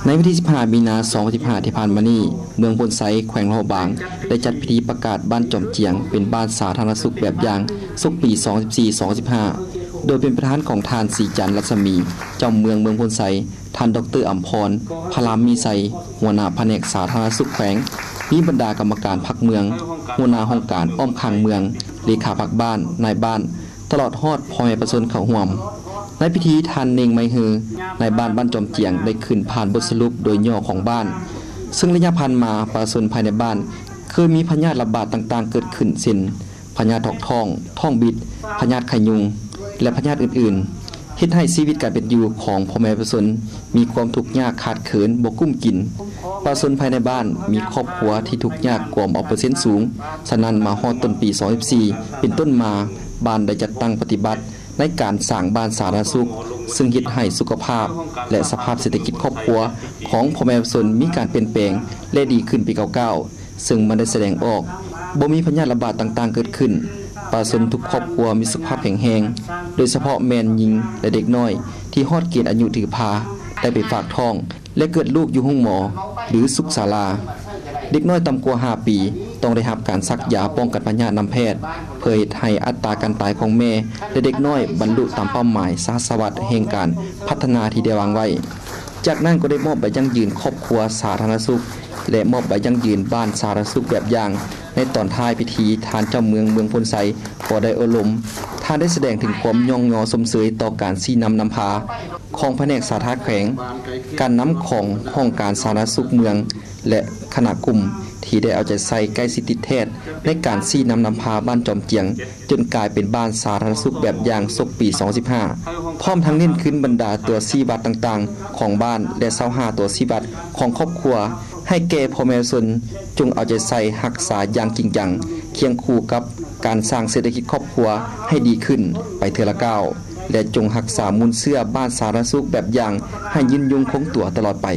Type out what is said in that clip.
ในวันที่15 มีนาคม 2015 ที่ผ่านมานี้เมืองพลไซแขวงลาวบางได้จัดพิธีประกาศบ้านจอมเจียงเป็นบ้านสาธารณสุขแบบอย่างสุขปี 2014-2015 โดยเป็นประธานของทานสีจันทร์รัศมีเจ้าเมืองพลไซท่านดร.อัมพร พลามีไซหัวหน้าแผนกสาธารณสุขแขวงมีบรรดากรรมการพรรคเมืองหัวหน้าห้องการอ้อมข้างเมืองเลขาพรรคบ้านนายบ้านตลอดฮอดพ่อแม่ประชาชนเข้าร่วมในพิธีทานเนงไมฮือในบ้านจอมเจียงได้ขึ้นผ่านบทสรุปโดยย่อของบ้านซึ่งระยะผ่านมาประชาชนภายในบ้านเคยมีพยาธิระบาดต่างๆเกิดขึ้นเช่นพยาธิท้องบิดพยาธิไข้ยุงและพยาธิอื่นๆเฮ็ดให้ชีวิตการเป็นอยู่ของพ่อแม่ประชาชนมีความทุกข์ยากขาดเขินบ่กุ้มกินประชาชนภายในบ้านมีครอบครัวที่ทุกข์ยากกว่าเปอร์เซ็นต์สูงฉะนั้นมาฮอดต้นปี2014เป็นต้นมาบ้านได้จัดตั้งปฏิบัติในการสร้างบ้านสาธารณสุขซึ่งเฮ็ดให้สุขภาพและสภาพเศรษฐกิจครอบครัวของพ่อแม่ประชาชนมีการเปลี่ยนแปลงและดีขึ้นปีเก่าๆซึ่งมันได้แสดงออกบ่มีพยาธิระบาดต่างๆเกิดขึ้นประชาชนทุกครอบครัวมีสุขภาพแข็งแรงโดยเฉพาะแม่นหญิงและเด็กน้อยที่ฮอดเกณฑ์อายุถือพาได้ไปฝากท้องและเกิดลูกอยู่ห้องหมอหรือสุขศาลาเด็กน้อยต่ำกว่า5 ปีต้องได้รับการซักยาป้องกันพยาธินำแพทย์เพื่อให้อัตราการตายของแม่และเด็กน้อยบรรลุตามเป้าหมายสหสวัสดิ์แห่งการพัฒนาที่ได้วางไว้จากนั้นก็ได้มอบใบยั่งยืนครอบครัวสาธารณสุขและมอบใบยั่งยืนบ้านสาธารณสุขแบบอย่างในตอนท้ายพิธีทานเจ้าเมืองพลไซก็ได้อบรมท่านได้แสดงถึงความย่องยอสมเสยต่อการชี้นำพาของแผนกสาธารณแขวงการนำของห้องการสาธารณสุขเมืองและคณะกลุ่มที่ได้เอาใจใส่ใกล้ชิดติดแทศในการชี้นำพาบ้านจอมเจียงจนกลายเป็นบ้านสาธารณสุขแบบอย่างศกปี2015พร้อมทั้งเน้นขึ้นบรรดาตัวชี้บัตรต่างๆของบ้านและ25ตัวชี้บัตรของครอบครัวให้แก่พ่อแม่ชนจงเอาใจใส่รักษาอย่างจริงจังเคียงคู่กับการสร้างเศรษฐกิจครอบครัวให้ดีขึ้นไปเทื่อละก้าวและจงรักษามูลเชื่อบ้านสาธารณสุขแบบอย่างให้ยืนยงคงตัวตลอดไป